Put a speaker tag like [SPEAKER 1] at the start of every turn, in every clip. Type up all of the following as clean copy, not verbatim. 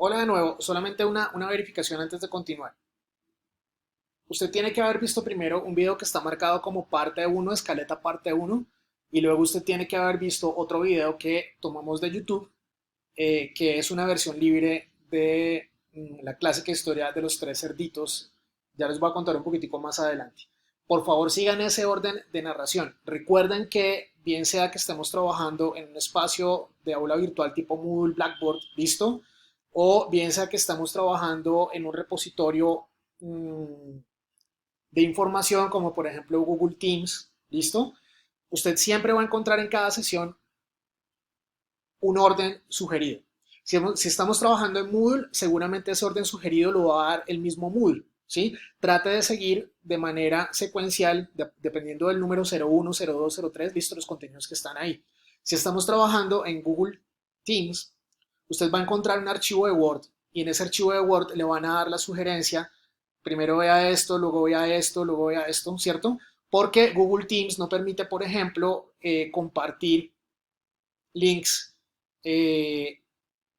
[SPEAKER 1] Hola de nuevo, solamente una verificación antes de continuar. Usted tiene que haber visto primero un video que está marcado como parte uno, escaleta parte uno, y luego usted tiene que haber visto otro video que tomamos de YouTube, que es una versión libre de la clásica historia de los tres cerditos. Ya les voy a contar un poquitico más adelante. Por favor, sigan ese orden de narración. Recuerden que bien sea que estemos trabajando en un espacio de aula virtual tipo Moodle, Blackboard, ¿listo? O bien sea que estamos trabajando en un repositorio mmm, de información como por ejemplo Google Teams, ¿listo? Usted siempre va a encontrar en cada sesión un orden sugerido. Si estamos trabajando en Moodle, seguramente ese orden sugerido lo va a dar el mismo Moodle, ¿sí? Trate de seguir de manera secuencial, dependiendo del número 01, 02, 03, listo, los contenidos que están ahí. Si estamos trabajando en Google Teams, usted va a encontrar un archivo de Word y en ese archivo de Word le van a dar la sugerencia, primero vea esto, luego vea esto, luego vea esto, ¿cierto? Porque Google Teams no permite, por ejemplo, compartir links eh,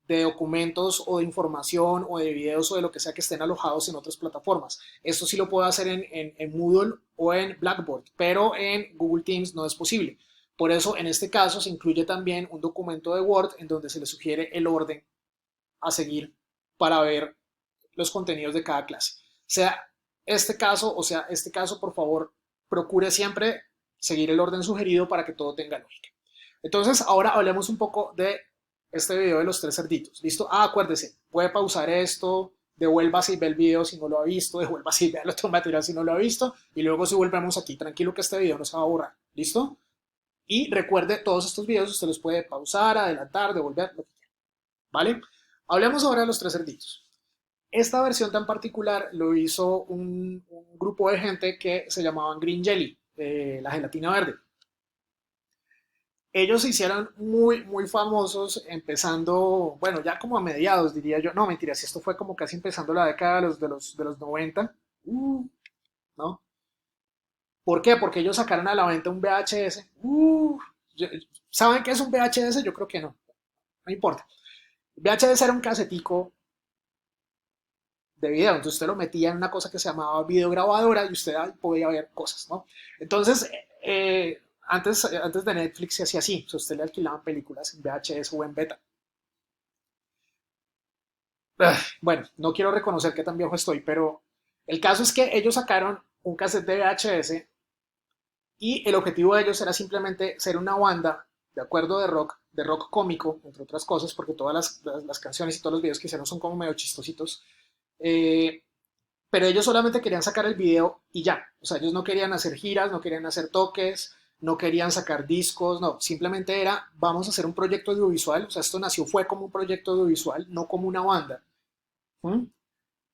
[SPEAKER 1] de documentos o de información o de videos o de lo que sea que estén alojados en otras plataformas. Esto sí lo puedo hacer en Moodle o en Blackboard, pero en Google Teams no es posible. Por eso, en este caso, se incluye también un documento de Word en donde se le sugiere el orden a seguir para ver los contenidos de cada clase. Sea este caso, por favor, procure siempre seguir el orden sugerido para que todo tenga lógica. Entonces, ahora hablemos un poco de este video de los tres cerditos. ¿Listo? Acuérdese, puede pausar esto, devuélvase y ve el video si no lo ha visto, devuélvase y ve el otro material si no lo ha visto, y luego si volvemos aquí, tranquilo que este video no se va a borrar. ¿Listo? Y recuerde, todos estos videos usted los puede pausar, adelantar, devolver, lo que quiera. ¿Vale? Hablemos ahora de los tres cerditos. Esta versión tan particular lo hizo un grupo de gente que se llamaban Green Jelly, la gelatina verde. Ellos se hicieron muy famosos empezando, bueno, ya como a mediados, diría yo. No, mentira, si esto fue como casi empezando la década de los 90. ¿No? ¿Por qué? Porque ellos sacaron a la venta un VHS. ¿Saben qué es un VHS? Yo creo que no. No importa. El VHS era un casetico de video, entonces usted lo metía en una cosa que se llamaba videograbadora y usted ahí podía ver cosas, ¿no? Entonces, antes de Netflix se hacía así, o sea, usted le alquilaban películas en VHS o en beta. Bueno, no quiero reconocer qué tan viejo estoy, pero el caso es que ellos sacaron un cassette de VHS y el objetivo de ellos era simplemente ser una banda, de acuerdo, de rock cómico, entre otras cosas, porque todas las canciones y todos los videos que hicieron son como medio chistositos. Eh, pero ellos solamente querían sacar el video y ya. O sea, ellos no querían hacer giras, no querían hacer toques, no querían sacar discos, no, simplemente era, vamos a hacer un proyecto audiovisual, o sea, esto nació, fue como un proyecto audiovisual, no como una banda. ¿Mm?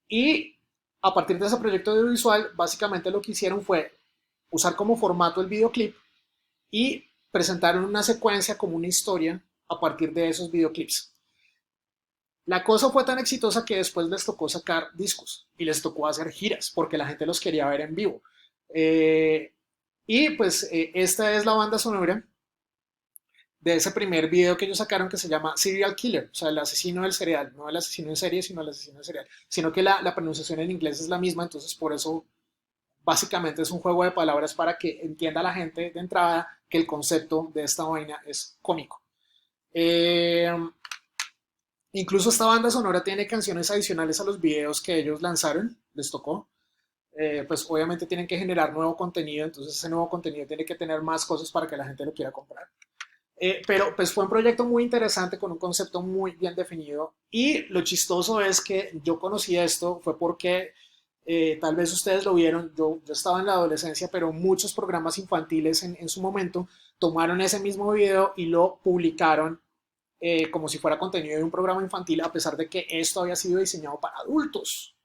[SPEAKER 1] Y a partir de ese proyecto audiovisual, básicamente lo que hicieron fue usar como formato el videoclip y presentaron una secuencia como una historia a partir de esos videoclips. La cosa fue tan exitosa que después les tocó sacar discos y les tocó hacer giras porque la gente los quería ver en vivo. Eh, y pues esta es la banda sonora de ese primer video que ellos sacaron que se llama Serial Killer, o sea, el asesino del cereal, no el asesino en serie, sino el asesino del cereal, sino que la pronunciación en inglés es la misma, entonces por eso básicamente es un juego de palabras para que entienda la gente de entrada que el concepto de esta vaina es cómico. Eh, Incluso esta banda sonora tiene canciones adicionales a los videos que ellos lanzaron, les tocó. Pues obviamente tienen que generar nuevo contenido, entonces ese nuevo contenido tiene que tener más cosas para que la gente lo quiera comprar. Pero pues fue un proyecto muy interesante con un concepto muy bien definido y lo chistoso es que yo conocí esto fue porque tal vez ustedes lo vieron, yo estaba en la adolescencia, pero muchos programas infantiles en su momento tomaron ese mismo video y lo publicaron como si fuera contenido de un programa infantil, a pesar de que esto había sido diseñado para adultos.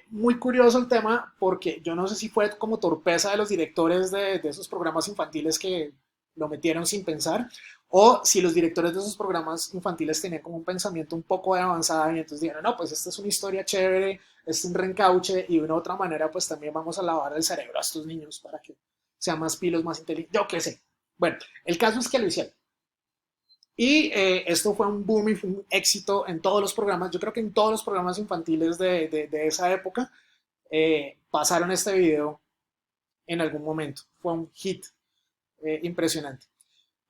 [SPEAKER 1] Muy curioso el tema, porque yo no sé si fue como torpeza de los directores de esos programas infantiles que lo metieron sin pensar, o si los directores de esos programas infantiles tenían como un pensamiento un poco de avanzada y entonces dijeron, no, pues esta es una historia chévere, es un reencauche y de una u otra manera pues también vamos a lavar el cerebro a estos niños para que sean más pilos, más inteligentes, yo qué sé. Bueno, el caso es que lo hicieron. Y esto fue un boom y fue un éxito en todos los programas. Yo creo que en todos los programas infantiles de esa época pasaron este video en algún momento. Fue un hit impresionante.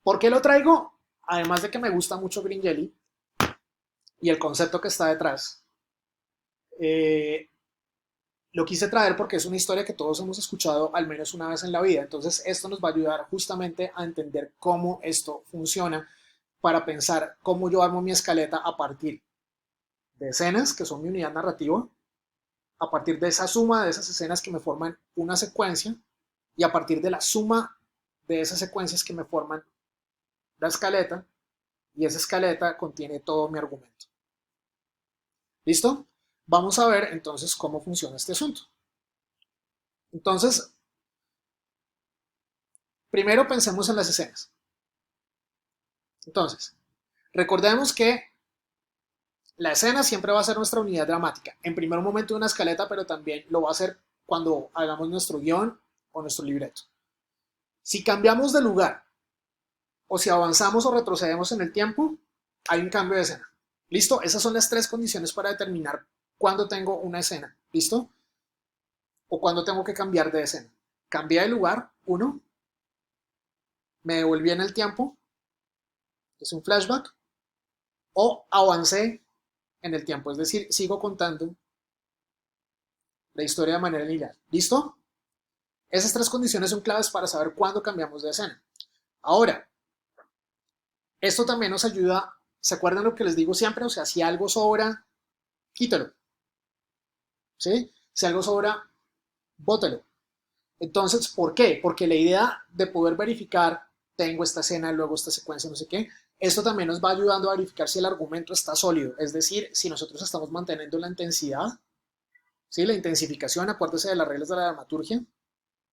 [SPEAKER 1] ¿Por qué lo traigo? Además de que me gusta mucho Green Jelly y el concepto que está detrás, eh, lo quise traer porque es una historia que todos hemos escuchado al menos una vez en la vida. Entonces, esto nos va a ayudar justamente a entender cómo esto funciona para pensar cómo yo armo mi escaleta a partir de escenas, que son mi unidad narrativa, a partir de esa suma de esas escenas que me forman una secuencia y a partir de la suma de esas secuencias que me forman la escaleta, y esa escaleta contiene todo mi argumento. ¿Listo? Vamos a ver entonces cómo funciona este asunto. Entonces, primero pensemos en las escenas. Entonces, recordemos que la escena siempre va a ser nuestra unidad dramática. En primer momento de una escaleta, pero también lo va a ser cuando hagamos nuestro guión o nuestro libreto. Si cambiamos de lugar o si avanzamos o retrocedemos en el tiempo, hay un cambio de escena. ¿Listo? Esas son las tres condiciones para determinar cuándo tengo una escena. ¿Listo? O cuándo tengo que cambiar de escena. Cambié de lugar, uno. Me devolví en el tiempo, es un flashback. O avancé en el tiempo, es decir, sigo contando la historia de manera lineal. ¿Listo? Esas tres condiciones son claves para saber cuándo cambiamos de escena. Ahora, esto también nos ayuda, ¿se acuerdan lo que les digo siempre? O sea, si algo sobra, quítalo. ¿Sí? Si algo sobra, bótelo. Entonces, ¿por qué? Porque la idea de poder verificar, tengo esta escena, luego esta secuencia, no sé qué, esto también nos va ayudando a verificar si el argumento está sólido, es decir, si nosotros estamos manteniendo la intensidad, ¿sí? La intensificación, acuérdese de las reglas de la dramaturgia,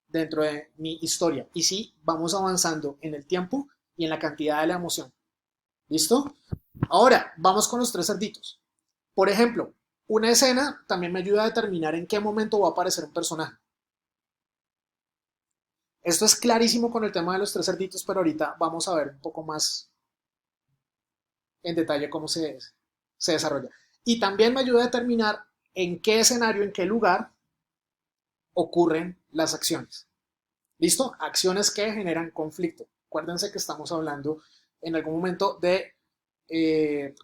[SPEAKER 1] dentro de mi historia, y si vamos avanzando en el tiempo y en la cantidad de la emoción. ¿Listo? Ahora, vamos con los tres cerditos. Por ejemplo, una escena también me ayuda a determinar en qué momento va a aparecer un personaje. Esto es clarísimo con el tema de los tres cerditos, pero ahorita vamos a ver un poco más en detalle cómo se desarrolla. Y también me ayuda a determinar en qué escenario, en qué lugar ocurren las acciones. ¿Listo? Acciones que generan conflicto. Acuérdense que estamos hablando en algún momento de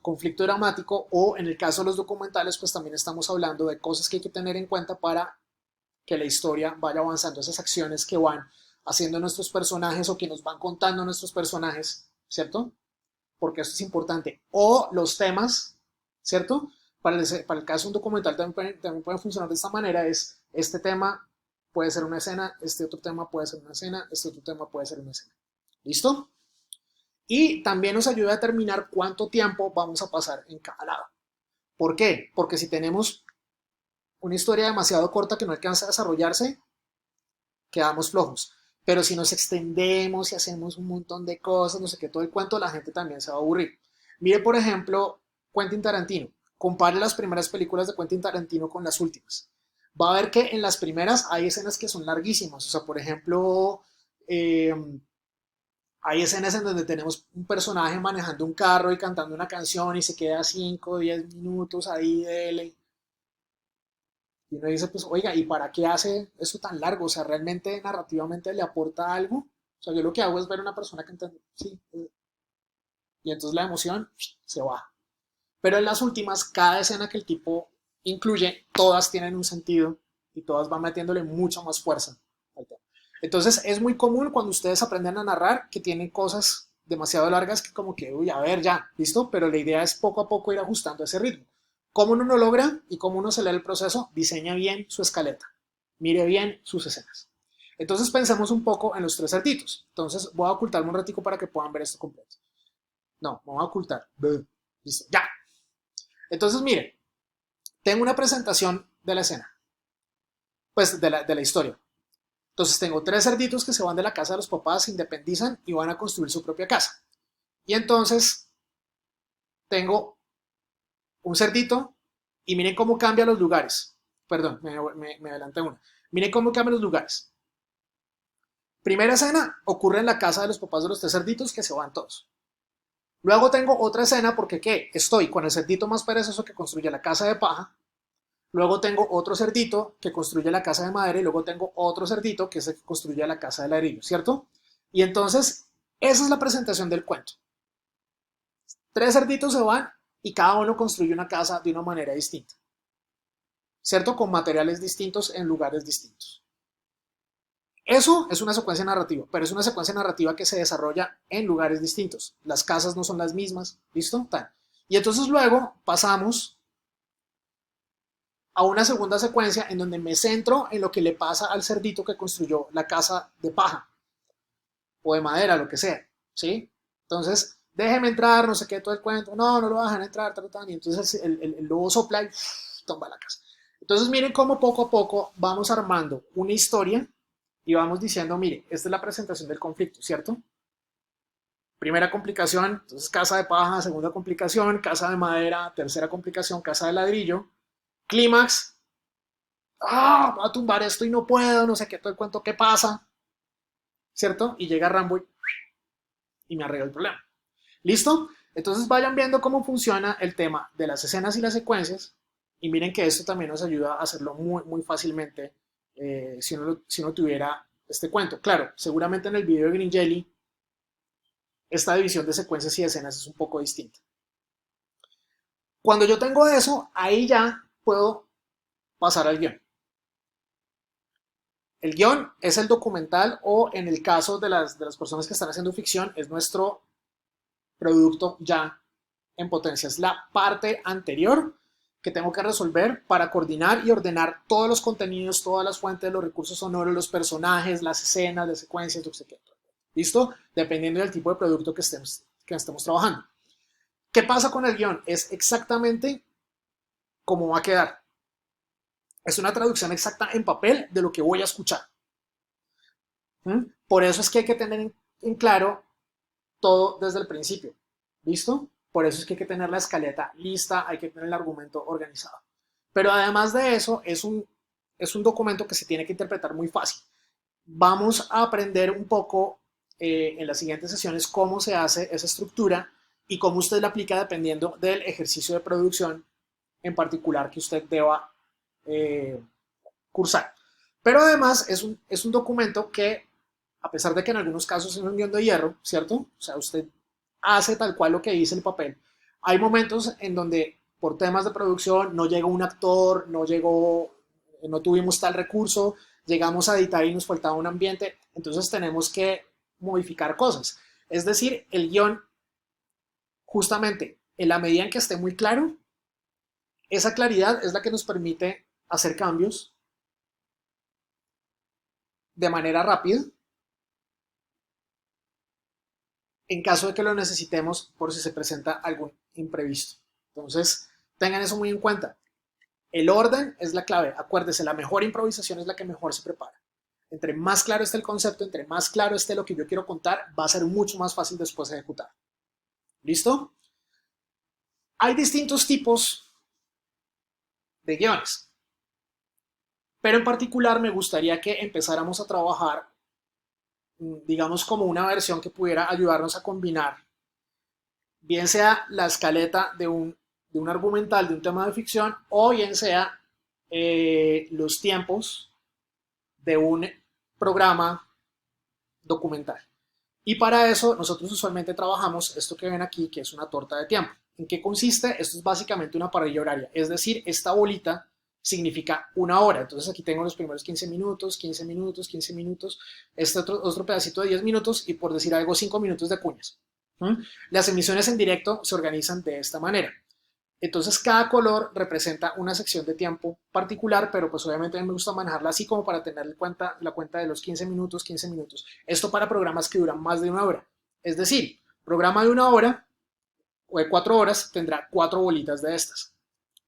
[SPEAKER 1] conflicto dramático, o en el caso de los documentales, pues también estamos hablando de cosas que hay que tener en cuenta para que la historia vaya avanzando, esas acciones que van haciendo nuestros personajes o que nos van contando nuestros personajes, ¿cierto? Porque esto es importante. O los temas, ¿cierto? Para el caso de un documental también puede funcionar de esta manera, es este tema puede ser una escena, este otro tema puede ser una escena, este otro tema puede ser una escena. ¿Listo? Y también nos ayuda a determinar cuánto tiempo vamos a pasar en cada lado. ¿Por qué? Porque si tenemos una historia demasiado corta que no alcanza a desarrollarse, quedamos flojos. Pero si nos extendemos y hacemos un montón de cosas, no sé qué, todo el cuento, la gente también se va a aburrir. Mire, por ejemplo, Quentin Tarantino. Compare las primeras películas de Quentin Tarantino con las últimas. Va a ver que en las primeras hay escenas que son larguísimas. O sea, por ejemplo, hay escenas en donde tenemos un personaje manejando un carro y cantando una canción y se queda 5 o 10 minutos ahí de él. Y uno dice, pues, oiga, ¿y para qué hace eso tan largo? O sea, ¿realmente narrativamente le aporta algo? O sea, yo lo que hago es ver a una persona cantando, sí, y entonces la emoción se baja. Pero en las últimas, cada escena que el tipo incluye, todas tienen un sentido y todas van metiéndole mucha más fuerza al tema. Entonces, es muy común cuando ustedes aprenden a narrar que tienen cosas demasiado largas que como que, uy, a ver, ya, listo, pero la idea es poco a poco ir ajustando ese ritmo. ¿Cómo uno lo logra y cómo uno acelera el proceso? Diseña bien su escaleta, mire bien sus escenas. Entonces pensemos un poco en los tres cerditos. Entonces voy a ocultarme un ratico para que puedan ver esto completo. No, me voy a ocultar. Listo, ya. Entonces mire, tengo una presentación de la escena, pues de la historia. Entonces tengo tres cerditos que se van de la casa de los papás, se independizan y van a construir su propia casa. Y entonces tengo un cerdito y miren cómo cambia los lugares. Perdón, me adelanté una. Miren cómo cambian los lugares. Primera escena ocurre en la casa de los papás de los tres cerditos que se van todos. Luego tengo otra escena porque ¿qué? Estoy con el cerdito más perezoso que construye la casa de paja. Luego tengo otro cerdito que construye la casa de madera y luego tengo otro cerdito que es el que construye la casa de ladrillo, ¿cierto? Y entonces, esa es la presentación del cuento. Tres cerditos se van y cada uno construye una casa de una manera distinta, ¿cierto? Con materiales distintos en lugares distintos. Eso es una secuencia narrativa, pero es una secuencia narrativa que se desarrolla en lugares distintos. Las casas no son las mismas, ¿listo? Tal. Y entonces luego pasamos a una segunda secuencia en donde me centro en lo que le pasa al cerdito que construyó la casa de paja o de madera, lo que sea, ¿sí? Entonces, déjeme entrar, no sé qué, todo el cuento, no lo dejan entrar, y entonces el lobo sopla y tumba la casa. Entonces, miren cómo poco a poco vamos armando una historia y vamos diciendo, mire, esta es la presentación del conflicto, ¿cierto? Primera complicación, entonces casa de paja, segunda complicación, casa de madera, tercera complicación, casa de ladrillo, clímax, voy a tumbar esto y no puedo, no sé qué, todo el cuento, ¿qué pasa? ¿Cierto? Y llega Rambo y me arregla el problema. ¿Listo? Entonces vayan viendo cómo funciona el tema de las escenas y las secuencias y miren que esto también nos ayuda a hacerlo muy, muy fácilmente si uno tuviera este cuento. Claro, seguramente en el video de Green Jelly esta división de secuencias y escenas es un poco distinta. Cuando yo tengo eso, ahí ya puedo pasar al guión. El guión es el documental o en el caso de las personas que están haciendo ficción es nuestro producto ya en potencia. Es la parte anterior que tengo que resolver para coordinar y ordenar todos los contenidos, todas las fuentes, los recursos sonoros, los personajes, las escenas, las secuencias, etc. ¿Listo? Dependiendo del tipo de producto que estemos trabajando. ¿Qué pasa con el guión? Es exactamente cómo va a quedar. Es una traducción exacta en papel de lo que voy a escuchar. Por eso es que hay que tener en claro todo desde el principio. ¿Listo? Por eso es que hay que tener la escaleta lista, hay que tener el argumento organizado. Pero además de eso, es un documento que se tiene que interpretar muy fácil. Vamos a aprender un poco en las siguientes sesiones cómo se hace esa estructura y cómo usted la aplica dependiendo del ejercicio de producción en particular que usted deba eh, cursar. Pero además es un documento que, a pesar de que en algunos casos es un guión de hierro, ¿cierto? O sea, usted hace tal cual lo que dice el papel. Hay momentos en donde por temas de producción no llegó un actor, no tuvimos tal recurso, llegamos a editar y nos faltaba un ambiente, entonces tenemos que modificar cosas. Es decir, el guión, justamente en la medida en que esté muy claro, esa claridad es la que nos permite hacer cambios de manera rápida en caso de que lo necesitemos por si se presenta algún imprevisto. Entonces, tengan eso muy en cuenta. El orden es la clave. Acuérdese, la mejor improvisación es la que mejor se prepara. Entre más claro esté el concepto, entre más claro esté lo que yo quiero contar, va a ser mucho más fácil después de ejecutar. ¿Listo? Hay distintos tipos de guiones, pero en particular me gustaría que empezáramos a trabajar, digamos, como una versión que pudiera ayudarnos a combinar, bien sea la escaleta de un argumental, de un tema de ficción, o bien sea los tiempos de un programa documental. Y para eso nosotros usualmente trabajamos esto que ven aquí, que es una torta de tiempo. ¿En qué consiste? Esto es básicamente una parrilla horaria, es decir, esta bolita significa una hora. Entonces aquí tengo los primeros 15 minutos, 15 minutos, 15 minutos, este otro pedacito de 10 minutos y por decir algo 5 minutos de cuñas. Las emisiones en directo se organizan de esta manera. Entonces cada color representa una sección de tiempo particular, pero pues obviamente a mí me gusta manejarla así como para tener la cuenta de los 15 minutos, 15 minutos. Esto para programas que duran más de una hora. Es decir, programa de una hora o de 4 horas tendrá 4 bolitas de estas.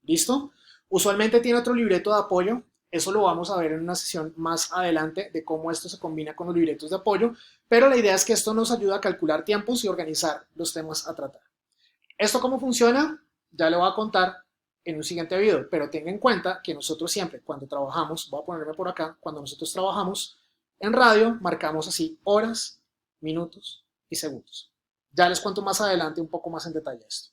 [SPEAKER 1] ¿Listo? Usualmente tiene otro libreto de apoyo. Eso lo vamos a ver en una sesión más adelante de cómo esto se combina con los libretos de apoyo, pero la idea es que esto nos ayuda a calcular tiempos y organizar los temas a tratar. ¿Esto cómo funciona? Ya le voy a contar en un siguiente video, pero tenga en cuenta que nosotros siempre cuando trabajamos, voy a ponerme por acá, cuando nosotros trabajamos en radio, marcamos así horas, minutos y segundos. Ya les cuento más adelante un poco más en detalle esto.